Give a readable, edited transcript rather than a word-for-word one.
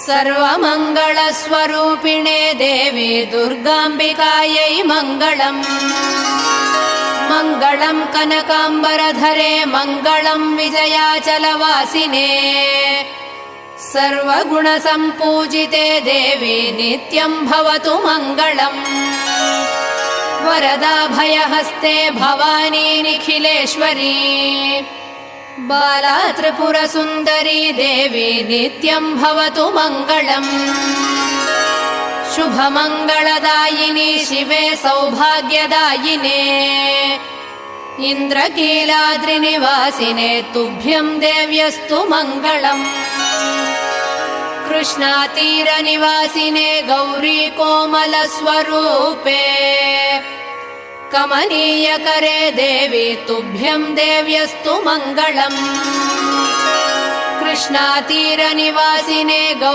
सर्वमङ्गलस्वरूपिणे देवी दुर्गाम्बिकायै मङ्गलम्। मङ्गलम् कनकाम्बरधरे मङ्गलम् विजयाचलवासिने। सर्वगुणसम्पूजिते देवी नित्यम् भवतु मङ्गलम्। वरदाभयहस्ते भवानी निखिलेश्वरी। बाला त्रिपुरसुन्दरी देवी नित्यम् भवतु मङ्गलम्। शुभमङ्गलदायिनी शिवे सौभाग्यदायिने। इन्द्रकीलाद्रिनिवासिने तुभ्यम् देव्यस्तु मङ्गलम्। कृष्णातीरनिवासिने गौरी कोमलस्वरूपे। कमनीयकरे देवी तुभ्यम् देव्यस्तु मङ्गलम्। कृष्णातीरनिवासिने